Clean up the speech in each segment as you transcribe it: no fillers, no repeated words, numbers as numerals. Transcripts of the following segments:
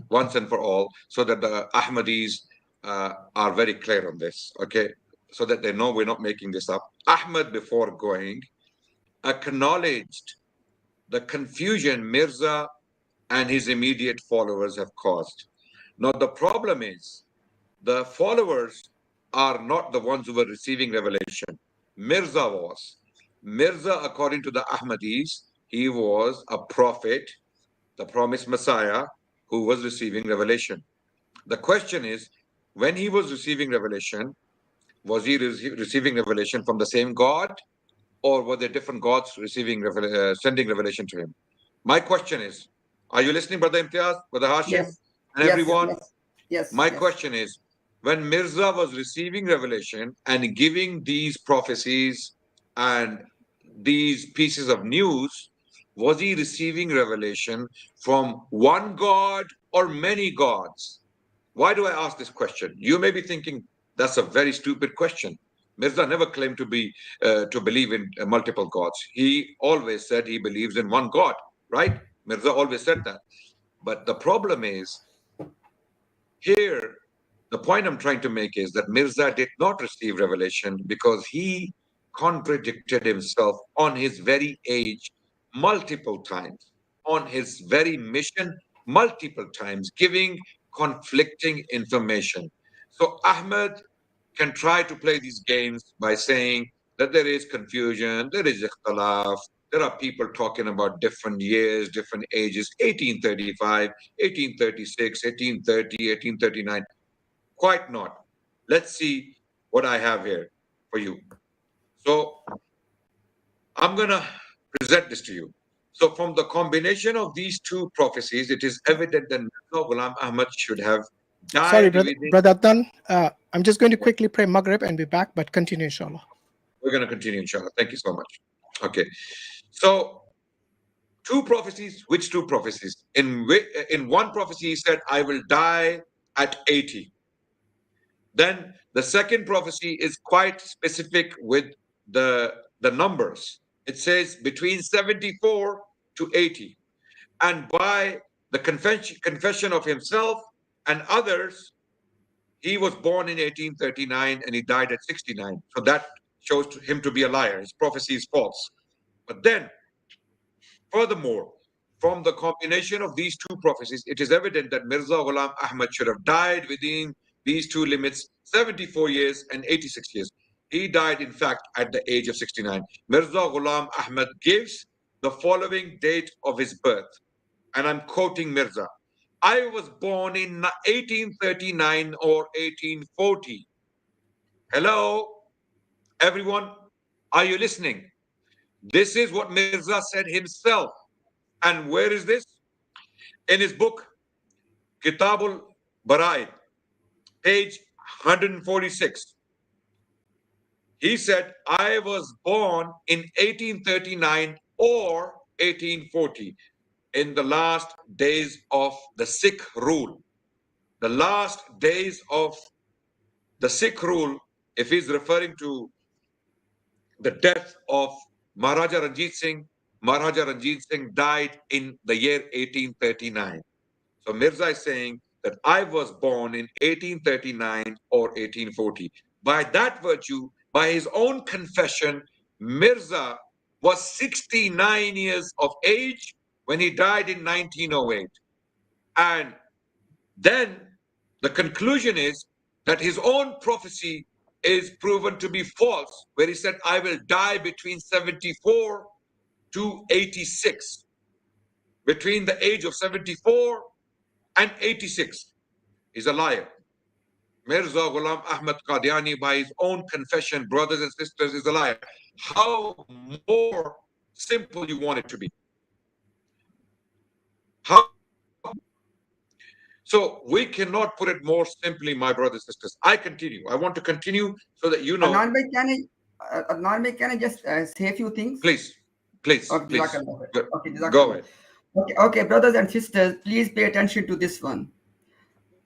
once and for all, so that the Ahmadis are very clear on this, okay? So that they know we're not making this up. Ahmad, before going, acknowledged the confusion Mirza and his immediate followers have caused. Now, the problem is the followers are not the ones who were receiving revelation. Mirza was. Mirza, according to the Ahmadis, he was a prophet, the promised Messiah, who was receiving revelation. The question is, when he was receiving revelation, was he receiving revelation from the same God, or were there different gods sending revelation to him? My question is, are you listening, Brother Imtiaz, Brother Hashim, yes. and Yes, everyone? yes, yes. My yes. question is, when Mirza was receiving revelation and giving these prophecies and these pieces of news, was he receiving revelation from one God or many gods? Why do I ask this question? You may be thinking that's a very stupid question. Mirza never claimed to believe in multiple gods. He always said he believes in one God, right? Mirza always said that. But the problem is, here, the point I'm trying to make is that Mirza did not receive revelation because he contradicted himself on his very age multiple times, on his very mission multiple times, giving conflicting information. So Ahmed can try to play these games by saying that there is confusion, there is ikhtilaf, there are people talking about different years, different ages, 1835, 1836, 1830, 1839. Quite not. Let's see what I have here for you. So I'm going to present this to you. So from the combination of these two prophecies, it is evident that Mirza Ghulam Ahmad should have died. Sorry, Brother Adnan. I'm just going to quickly pray Maghrib and be back, but continue, inshallah. We're going to continue, inshallah. Thank you so much. Okay. So two prophecies. Which two prophecies? In one prophecy, he said, I will die at 80. Then the second prophecy is quite specific with the numbers. It says between 74 to 80. And by the confession of himself and others, he was born in 1839 and he died at 69. So that shows him to be a liar. His prophecy is false. But then, furthermore, from the combination of these two prophecies, it is evident that Mirza Ghulam Ahmad should have died within these two limits, 74 years and 86 years. He died, in fact, at the age of 69. Mirza Ghulam Ahmad gives the following date of his birth. And I'm quoting Mirza. I was born in 1839 or 1840. Hello, everyone. Are you listening? This is what Mirza said himself. And where is this? In his book, Kitabul Baraid, page 146. He said, I was born in 1839 or 1840, in the last days of the Sikh rule. The last days of the Sikh rule, if he's referring to the death of Maharaja Ranjit Singh, Maharaja Ranjit Singh died in the year 1839. So Mirza is saying that I was born in 1839 or 1840. By that virtue, by his own confession, Mirza was 69 years of age when he died in 1908. And then the conclusion is that his own prophecy is proven to be false, where he said, I will die between 74 to 86. Between the age of 74 and 86. He's a liar. Mirza Ghulam Ahmad Qadyani, by his own confession, brothers and sisters, is a liar. How more simple you want it to be? How? So we cannot put it more simply, my brothers and sisters. I continue. I want to continue so that you know. Adnan, can I just say a few things? Please. Okay, please. Okay, go ahead. Okay, brothers and sisters, please pay attention to this one.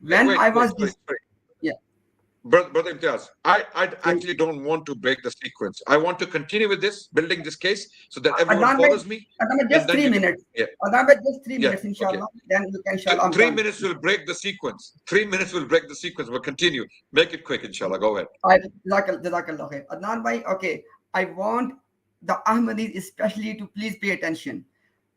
When I was Brother Imtiaz, I actually don't want to break the sequence. I want to continue with this, building this case, so that everyone Adnan follows me, just and then three you can. minutes. Yeah, Adnan just 3 minutes, okay. inshallah. Then you can, inshallah, I'm Three done. minutes will break the sequence. 3 minutes will break the sequence. We'll continue. Make it quick, inshallah. Go ahead. Jazakallah khair. Adnan bhai, okay. I want the Ahmadis especially to please pay attention.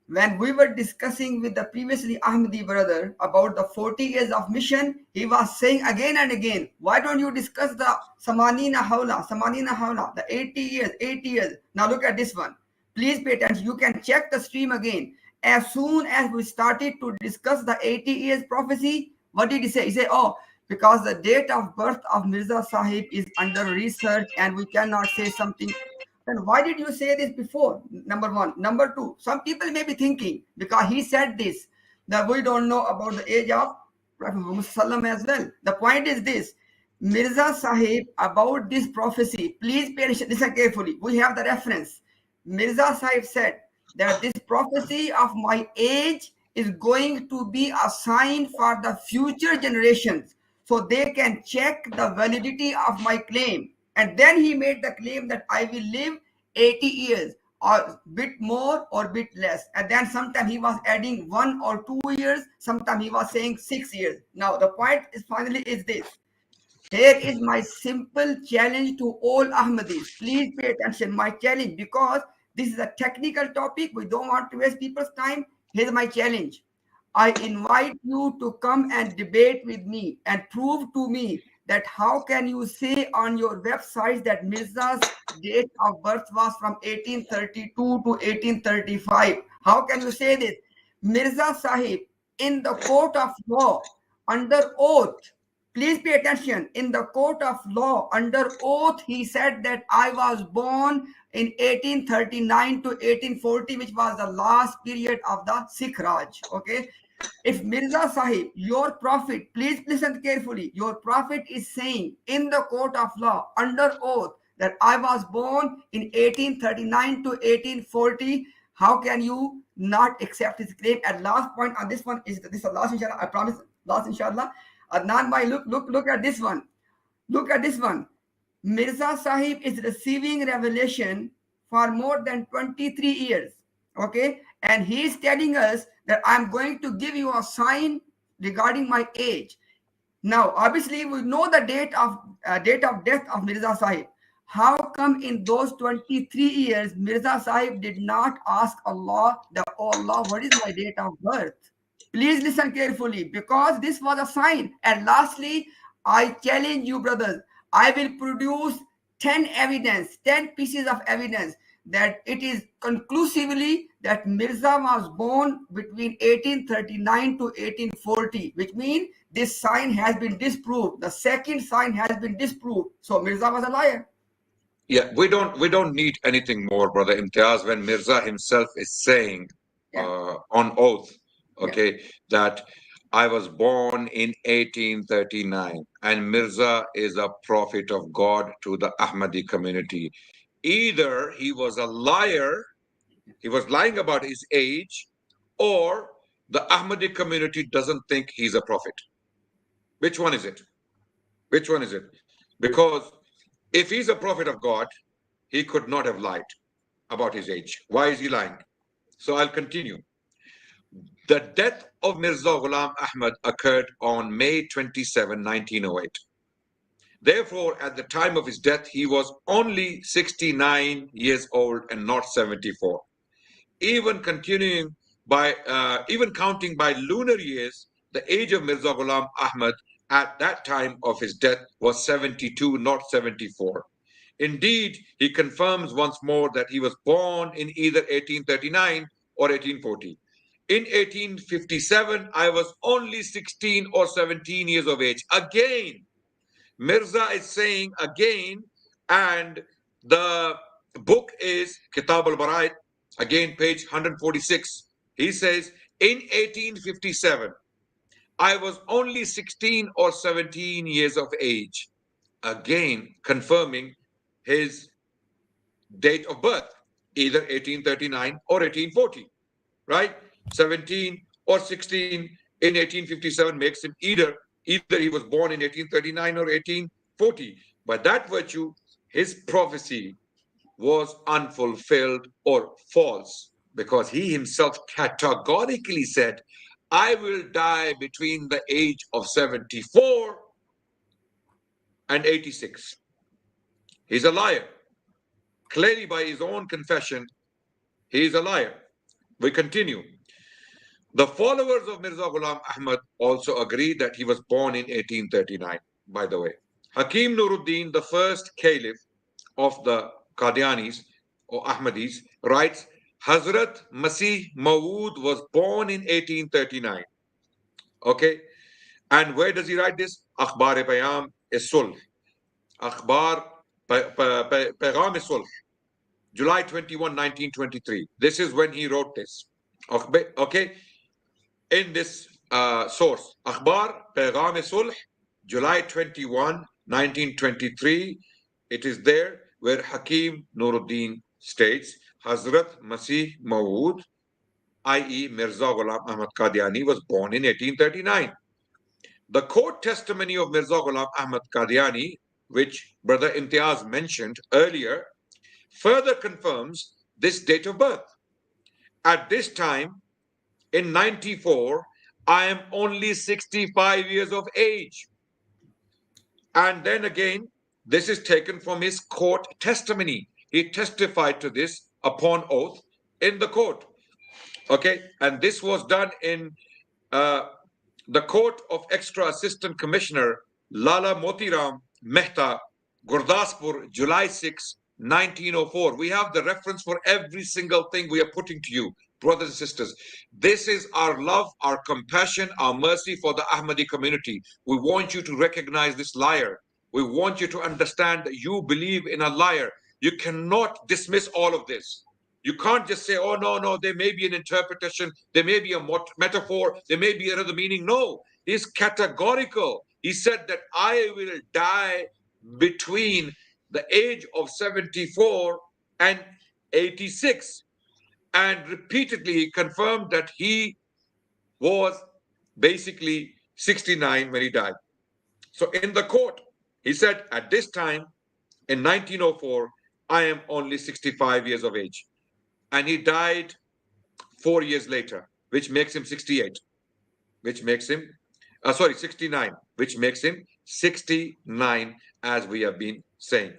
When we were discussing with the previously Ahmadi brother about the 40 years of mission, he was saying again and again, why don't you discuss the Samanina Hawla, the 80 years, 80 years. Now look at this one. Please pay attention. You can check the stream again. As soon as we started to discuss the 80 years prophecy, what did he say? He said, oh, because the date of birth of Mirza Sahib is under research and we cannot say something. Then why did you say this before? Number one. Number two, some people may be thinking because he said this that we don't know about the age of Prophet Muhammad Sallam as well. The point is this: Mirza Sahib about this prophecy. Please pay attention. Listen carefully. We have the reference. Mirza Sahib said that this prophecy of my age is going to be a sign for the future generations, so they can check the validity of my claim. And then he made the claim that I will live 80 years or bit more or bit less. And then sometimes he was adding 1 or 2 years, sometimes he was saying 6 years. Now the point is finally is this. Here is my simple challenge to all Ahmadis. Please pay attention. My challenge, because this is a technical topic. We don't want to waste people's time. Here's my challenge. I invite you to come and debate with me and prove to me that how can you say on your websites that Mirza's date of birth was from 1832 to 1835? How can you say this? Mirza Sahib, in the court of law, under oath, please pay attention. In the court of law, under oath, he said that I was born in 1839 to 1840, which was the last period of the Sikh Raj. Okay. If Mirza Sahib, your prophet, please listen carefully, your prophet is saying in the court of law, under oath, that I was born in 1839 to 1840, how can you not accept his claim? And last point on this one is this is the last, inshallah. I promise, last, inshallah. Adnan bhai, look at this one. Look at this one. Mirza Sahib is receiving revelation for more than 23 years. Okay. And he is telling us that I'm going to give you a sign regarding my age. Now, obviously, we know the date of death of Mirza Sahib. How come in those 23 years, Mirza Sahib did not ask Allah, that, oh Allah, what is my date of birth? Please listen carefully, because this was a sign. And lastly, I challenge you, brothers, I will produce 10 evidence, 10 pieces of evidence that it is conclusively that Mirza was born between 1839 to 1840, which means this sign has been disproved. The second sign has been disproved. So Mirza was a liar. Yeah, we don't need anything more, Brother Imtiaz, when Mirza himself is saying on oath, okay, that I was born in 1839 and Mirza is a prophet of God to the Ahmadi community. Either he was a liar, he was lying about his age, or the Ahmadi community doesn't think he's a prophet. Which one is it? Which one is it? Because if he's a prophet of God, he could not have lied about his age. Why is he lying? So I'll continue. The death of Mirza Ghulam Ahmad occurred on May 27, 1908. Therefore, at the time of his death, he was only 69 years old and not 74. Even counting by lunar years, the age of Mirza Ghulam Ahmad at that time of his death was 72, not 74. Indeed, he confirms once more that he was born in either 1839 or 1840. In 1857, I was only 16 or 17 years of age. Again, Mirza is saying again, and the book is Kitab al-Bara'id, again, page 146. He says, in 1857, I was only 16 or 17 years of age. Again, confirming his date of birth, either 1839 or 1840, right? 17 or 16 in 1857 makes him either he was born in 1839 or 40. By that virtue, his prophecy was unfulfilled or false, because he himself categorically said, I will die between the age of 74 and 86. He's a liar. Clearly, by his own confession, he is a liar. We continue. The followers of Mirza Ghulam Ahmad also agree that he was born in 1839, by the way. Hakim Nuruddin, the first caliph of the Qadianis or Ahmadis, writes, Hazrat Masih Maud was born in 1839. Okay. And where does he write this? Akhbar-e-Payam e-Sulh. Akhbar Paygam e-Sulh. July 21, 1923. This is when he wrote this. Okay. In this source, Akhbar Paygam e-Sulh, July 21, 1923. It is there where Hakim Nuruddin states, Hazrat Masih Maud, i.e. Mirza Ghulam Ahmad Qadiani, was born in 1839. The court testimony of Mirza Ghulam Ahmad Qadiani, which Brother Imtiaz mentioned earlier, further confirms this date of birth. At this time, in 94, I am only 65 years of age. And then again, this is taken from his court testimony. He testified to this upon oath in the court. Okay, and this was done in the court of Extra Assistant Commissioner Lala Motiram Mehta, Gurdaspur, July 6, 1904. We have the reference for every single thing we are putting to you, brothers and sisters. This is our love, our compassion, our mercy for the Ahmadi community. We want you to recognize this liar. We want you to understand that you believe in a liar. You cannot dismiss all of this. You can't just say, oh, no, there may be an interpretation, there may be a metaphor, there may be another meaning. No, he's categorical. He said that I will die between the age of 74 and 86. And repeatedly he confirmed that he was basically 69 when he died. So in the court, he said, at this time, in 1904, I am only 65 years of age. And he died 4 years later, which makes him 68, which makes him, 69, which makes him 69, as we have been saying.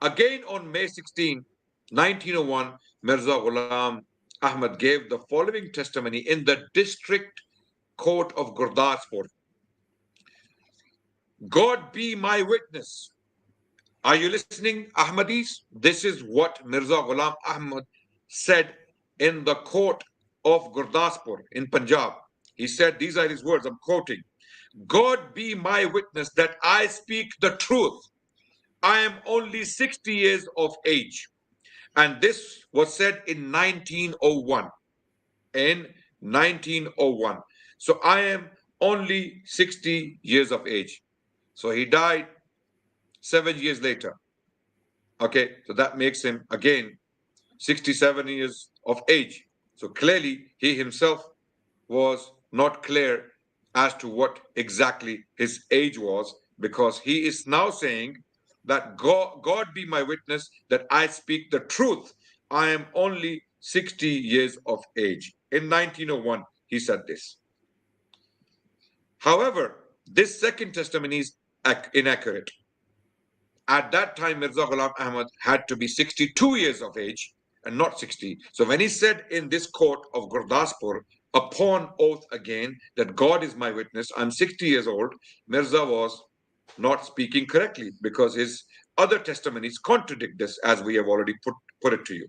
Again, on May 16, 1901, Mirza Ghulam Ahmad gave the following testimony in the district court of Gurdaspur. God be my witness. Are you listening, Ahmadis? This is what Mirza Ghulam Ahmad said in the court of Gurdaspur in Punjab. He said, these are his words, I'm quoting. God be my witness that I speak the truth. I am only 60 years of age. And this was said in 1901. In 1901. So I am only 60 years of age. So he died 7 years later. Okay, so that makes him again 67 years of age. So clearly he himself was not clear as to what exactly his age was, because he is now saying that God be my witness that I speak the truth. I am only 60 years of age. In 1901, he said this. However, this second testimony is inaccurate. At that time, Mirza Ghulam Ahmad had to be 62 years of age and not 60. So when he said in this court of Gurdaspur, upon oath again, that God is my witness, I'm 60 years old, Mirza was not speaking correctly, because his other testimonies contradict this, as we have already put it to you.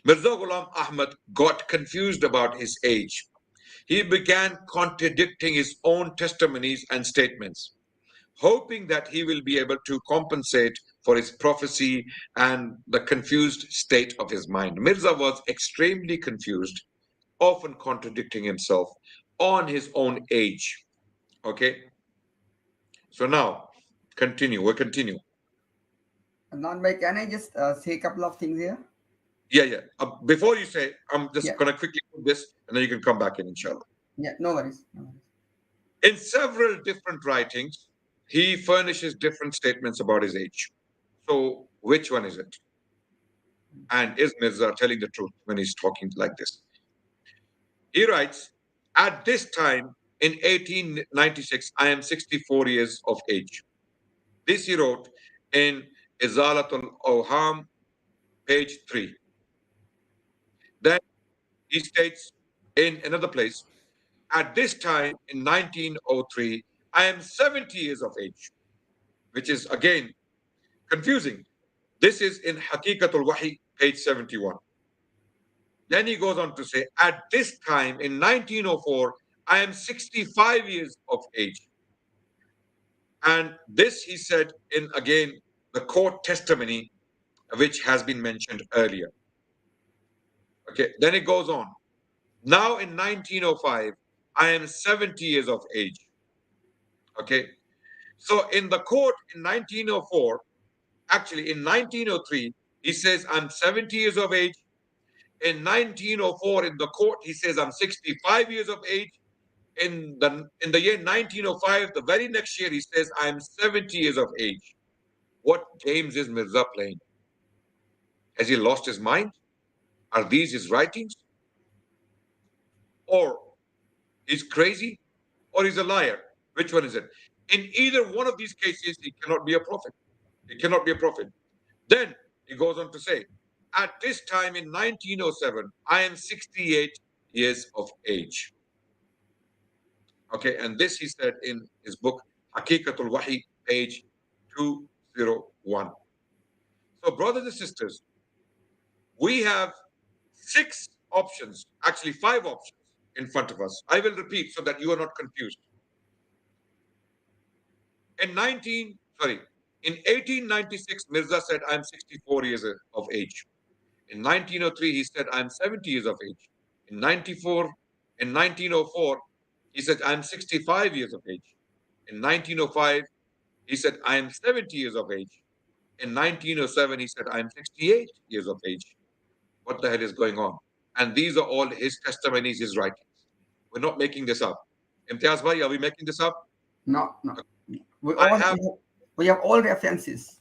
Mirza Ghulam Ahmad got confused about his age. He began contradicting his own testimonies and statements, hoping that he will be able to compensate for his prophecy and the confused state of his mind. Mirza was extremely confused, often contradicting himself on his own age. Okay? So now, we'll continue. Adnan bhai, can I just say a couple of things here? Yeah. Before you say, I'm just going to quickly put this, and then you can come back in, inshallah. Yeah, no worries. In several different writings, he furnishes different statements about his age. So which one is it? And is Mirza telling the truth when he's talking like this? He writes, at this time in 1896, I am 64 years of age. This he wrote in Izalatul Awham, page 3. Then he states in another place, at this time in 1903, I am 70 years of age, which is again confusing. This is in Haqiqatul Wahi, page 71. Then he goes on to say, at this time in 1904, I am 65 years of age. And this he said in again the court testimony, which has been mentioned earlier. Okay, then it goes on. Now in 1905, I am 70 years of age. Okay, so in the court in 1904, actually in 1903, he says I'm 70 years of age. In 1904, in the court, he says I'm 65 years of age. In the year 1905, the very next year, he says I'm 70 years of age. What games is Mirza playing? Has he lost his mind? Are these his writings? Or he's crazy? Or he's a liar? Which one is it? In either one of these cases, he cannot be a prophet. He cannot be a prophet. Then he goes on to say, at this time in 1907, I am 68 years of age. Okay, and this he said in his book, Haqiqatul Wahi, page 201. So, brothers and sisters, we have 6 options, actually 5 options in front of us. I will repeat so that you are not confused. In 1896, Mirza said, I'm 64 years of age. In 1903, he said, I'm 70 years of age. In 1904, he said, I'm 65 years of age. In 1905, he said, I'm 70 years of age. In 1907, he said, I'm 68 years of age. What the hell is going on? And these are all his testimonies, his writings. We're not making this up. Imtiaz Bhai, are we making this up? No, no. I We have all references.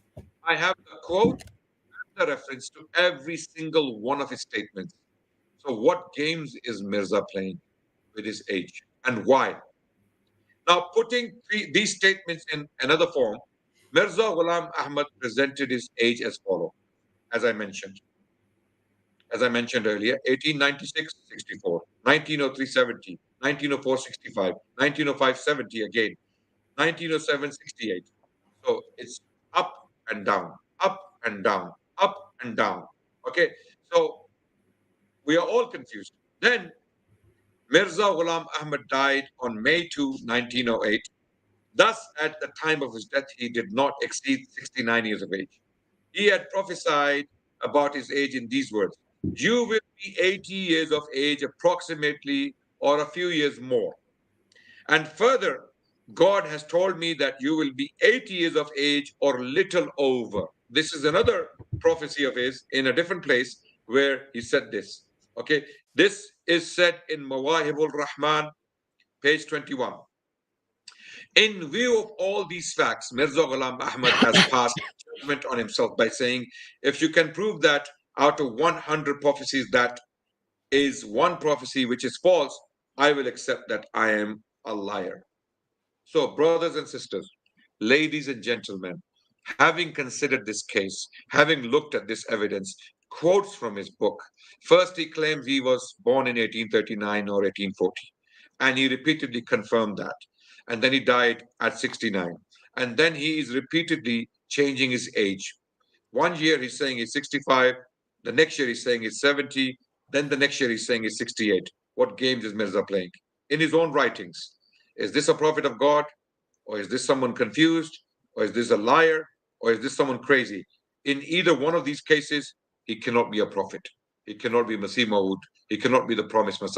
have the quote and the reference to every single one of his statements. So what games is Mirza playing with his age and why? Now, putting these statements in another form, Mirza Ghulam Ahmad presented his age as follows, as I mentioned. As I mentioned earlier, 1896, 64, 1903, 70, 1904, 65, 1905, 70 again, 1907, 68. So it's up and down, up and down, up and down. Okay, so we are all confused. Then Mirza Ghulam Ahmad died on May 2, 1908. Thus, at the time of his death, he did not exceed 69 years of age. He had prophesied about his age in these words: you will be 80 years of age approximately, or a few years more. And further, God has told me that you will be 80 years of age or little over. This is another prophecy of his in a different place where he said this. Okay, this is said in Mawahibul Rahman, page 21. In view of all these facts, Mirza Ghulam Ahmad has passed judgment on himself by saying, if you can prove that out of 100 prophecies that is one prophecy which is false, I will accept that I am a liar. So, brothers and sisters, ladies and gentlemen, having considered this case, having looked at this evidence, quotes from his book. First, he claims he was born in 1839 or 1840, and he repeatedly confirmed that. And then he died at 69. And then he is repeatedly changing his age. One year he's saying he's 65, the next year he's saying he's 70, then the next year he's saying he's 68. What games is Mirza playing? In his own writings. Is this a prophet of God? Or is this someone confused? Or is this a liar? Or is this someone crazy? In either one of these cases, he cannot be a prophet. He cannot be Masih Maud. He cannot be the promised Messiah.